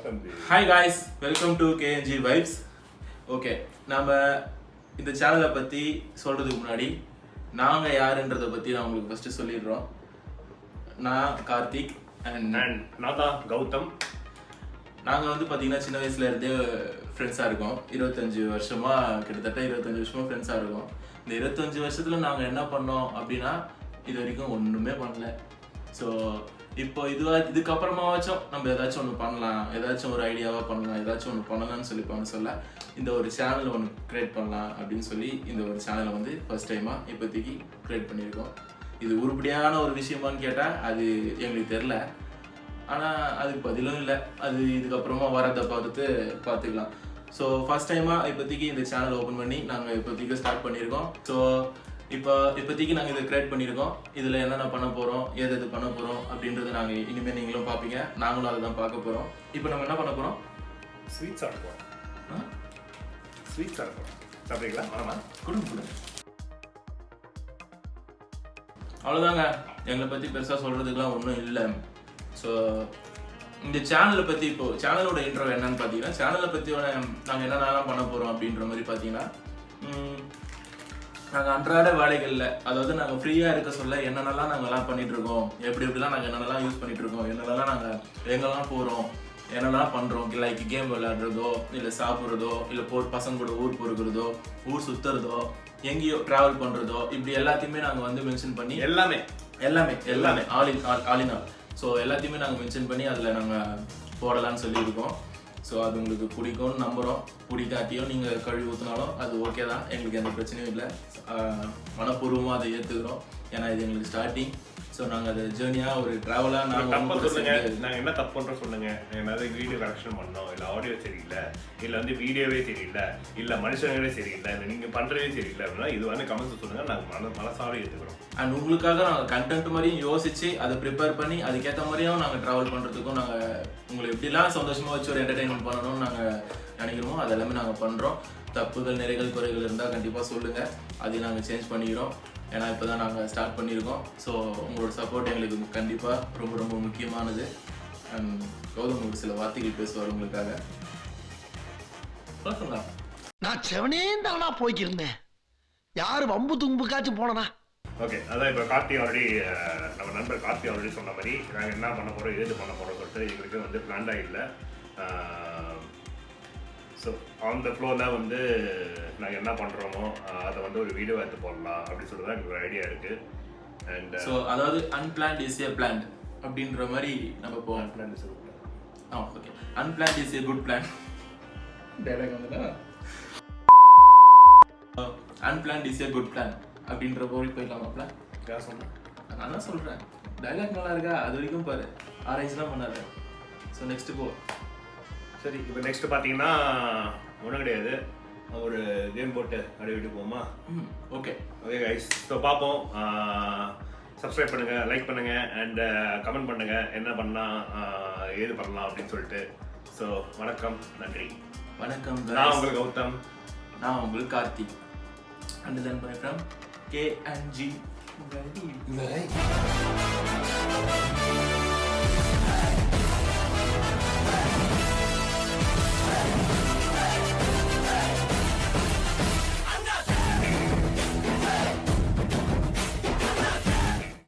Hi guys, welcome to KNG vibes. Okay, நம்ம இந்த சேனலை பற்றி சொல்கிறதுக்கு முன்னாடி நாங்கள் யாருன்றதை பற்றி நான் உங்களுக்கு ஃபஸ்ட்டு சொல்லிடுறோம். நான் கார்த்திக் அண்ட் நான் தான் கௌதம். நாங்கள் வந்து பார்த்தீங்கன்னா சின்ன வயசுலேருந்தே ஃப்ரெண்ட்ஸாக இருக்கோம். 25 வருஷமாக, கிட்டத்தட்ட 25 வருஷமாக ஃப்ரெண்ட்ஸாக இருக்கோம். இந்த 25 வருஷத்தில் நாங்கள் என்ன பண்ணோம் அப்படின்னா இது வரைக்கும் ஒன்றுமே பண்ணல. ஸோ இப்போ இதுக்கப்புறமாவாச்சும் நம்ம ஏதாச்சும் ஒன்று பண்ணலாம், ஏதாச்சும் ஒரு ஐடியாவாக பண்ணலாம், ஏதாச்சும் ஒன்று பண்ணலாம்னு சொல்ல இந்த ஒரு சேனல் ஒன்று க்ரியேட் பண்ணலாம் அப்படின்னு சொல்லி இந்த ஒரு சேனலை வந்து ஃபர்ஸ்ட் டைமாக இப்போதைக்கு க்ரியேட் பண்ணியிருக்கோம். இது உருப்படியான ஒரு விஷயமானு கேட்டால் அது எங்களுக்கு தெரில, ஆனால் அதுக்கு பதிலும் இல்லை. அது இதுக்கப்புறமா வரதை பார்த்துக்கலாம். ஸோ ஃபர்ஸ்ட் டைமாக இப்போதைக்கு இந்த சேனல் ஓப்பன் பண்ணி நாங்கள் இப்போதைக்கு ஸ்டார்ட் பண்ணியிருக்கோம். ஸோ இப்போதைக்கு நாங்கள் இதை கிரியேட் பண்ணியிருக்கோம். இதில் என்னென்ன பண்ண போகிறோம், எது பண்ண போகிறோம் அப்படின்றத நாங்கள் இனிமேல் நீங்களும் பார்ப்பீங்க, நாங்களும் அதை தான் பார்க்க போகிறோம். இப்போ நம்ம என்ன பண்ண போகிறோம்? ஸ்வீட்ஸ் சாப்பிட போகிறோம். ஸ்வீட்ஸ் சாப்பிட போகிறோம். சாப்பிட்றீங்களா? ஆமாம், கொடுங்க. அவ்வளோதாங்க, எங்களை பற்றி பெருசாக சொல்கிறதுக்குலாம் ஒன்றும் இல்லை. ஸோ இந்த சேனலை பற்றி இப்போது சேனலோட இன்ட்ரோ என்னன்னு பார்த்தீங்கன்னா, சேனலை பற்றியோட நாங்கள் என்னென்னலாம் பண்ண போகிறோம் அப்படின்ற மாதிரி பார்த்தீங்கன்னா, நாங்கள் அன்றாட வேலைகளில், அதாவது நாங்கள் ஃப்ரீயாக இருக்க சொல்ல என்னென்னலாம் நாங்கள்லாம் பண்ணிகிட்ருக்கோம், எப்படிலாம் நாங்கள் என்னென்னலாம் யூஸ் பண்ணிகிட்ருக்கோம், என்னென்னலாம் நாங்கள் எங்கெல்லாம் போகிறோம், என்னெல்லாம் பண்ணுறோம், லைக் கேம் விளையாடுறதோ, இல்லை சாப்பிட்றதோ, இல்லை பசங்க கூட ஊர் பொறுக்கிறதோ, ஊர் சுற்றுறதோ, எங்கேயோ ட்ராவல் பண்ணுறதோ, இப்படி எல்லாத்தையுமே நாங்கள் வந்து மென்ஷன் பண்ணி எல்லாமே ஆல் இன் ஆல். ஸோ எல்லாத்தையுமே நாங்கள் மென்ஷன் பண்ணி அதில் நாங்கள் போடலான்னு சொல்லியிருக்கோம். ஸோ அது உங்களுக்கு பிடிக்கும்னு நம்புகிறோம். பிடிக்காட்டியும் நீங்கள் கழுவி ஊற்றினாலும் அது ஓகே தான், எங்களுக்கு எந்த பிரச்சனையும் இல்லை. மனப்பூர்வமாக அதை ஏற்றுக்கிறோம், ஏன்னா இது எங்களுக்கு ஸ்டார்டிங். ஸோ நாங்கள் அதை ஜேர்னியாக ஒரு ட்ராவலாக நாங்கள் சொல்லுங்கள், நாங்கள் என்ன தப்பு பண்ணுறோம் சொல்லுங்கள். ஏதாவது வீடியோ கரெக்ஷன் பண்ணோம், இல்லை ஆடியோ சரியில்லை, இல்லை வந்து வீடியோவே சரியில்லை, இல்லை மனுஷங்களே சரியில்லை, இல்லை நீங்கள் பண்ணுறதே சரியில்லை அப்படின்னா இது வந்து கமெண்ட்ஸ் சொல்லுங்கள், நாங்கள் மனசாவே ஏற்றுக்கிறோம். அண்ட் உங்களுக்காக நாங்கள் கண்டென்ட் மாதிரியும் யோசித்து அதை ப்ரிப்பேர் பண்ணி அதுக்கேற்ற மாதிரியும் நாங்கள் ட்ராவல் பண்ணுறதுக்கும் நாங்கள் உங்களை எப்படிலாம் சந்தோஷமாக வச்சு ஒரு என்டர்டெயின்மெண்ட் பண்ணணும்னு நாங்கள் நினைக்கிறோமோ அதெல்லாமே நாங்கள் பண்ணுறோம். தப்புகள், நிறைகள், குறைகள் இருந்தால் கண்டிப்பாக சொல்லுங்கள், அதையும் நாங்கள் சேஞ்ச் பண்ணிக்கிறோம். ஏன்னா இப்போ தான் நாங்கள் ஸ்டார்ட் பண்ணியிருக்கோம். ஸோ உங்களோட சப்போர்ட் எங்களுக்கு கண்டிப்பாக ரொம்ப ரொம்ப முக்கியமானது. அண்ட் கௌதம் ஒரு சில வார்த்தைகள் பேசுவார் உங்களுக்காக. நான் செவனேந்தானா போய்க்கிருந்தேன், யாரு வம்பு தும்புக்காச்சும் போனனா. ஓகே, அதான் இப்போ கார்த்தி ஆல்ரெடி, நம்ம நண்பர் கார்த்தி ஆல்ரெடி சொன்ன மாதிரி நாங்கள் என்ன பண்ண போகிறோம், ஏது பண்ண போகிறோம் சொல்லிட்டு எங்களுக்கு வந்து பிளான்டாக இல்லை. ஸோ ஆன் த ஃப்ளோவில் வந்து நாங்கள் என்ன பண்ணுறோமோ அதை வந்து ஒரு வீடியோ எடுத்து போடலாம் அப்படின்னு சொல்லிட்டு தான் எனக்கு ஒரு ஐடியா இருக்குது. அண்ட் ஸோ அதாவது அன்பிளான்ட் இஸ் ஏ பிளான்ட் அப்படின்ற மாதிரி நம்ம போவோம். Unplanned is a good plan. Okay, unplanned is a good plan. Dialogue வந்துட்டா unplanned is a good plan அப்படின்ற போய் போயிடலாமா பிளான்? யார் சொன்னேன்? நான் தான் சொல்கிறேன், டைலாக் நல்லா இருக்கா, அது வரைக்கும் பாரு, ஆராய்ச்சிலாம் பண்ணாரு. ஸோ நெக்ஸ்ட்டு போ. சரி, இப்போ நெக்ஸ்ட் பார்த்தீங்கன்னா ஒன்றும் கிடையாது, ஒரு கேம் போட்டு அப்படியே விட்டு போமா? ஓகே கைஸ், ஸோ பார்ப்போம். சப்ஸ்கிரைப் பண்ணுங்கள், லைக் பண்ணுங்கள், அண்ட் கமெண்ட் பண்ணுங்கள் என்ன பண்ணலாம், ஏது பண்ணலாம் அப்படின்னு சொல்லிட்டு. ஸோ வணக்கம், நன்றி. வணக்கம், நான் உங்களுக்கு கௌதம். நான் உங்களுக்கு Karthik. And then by from KNG.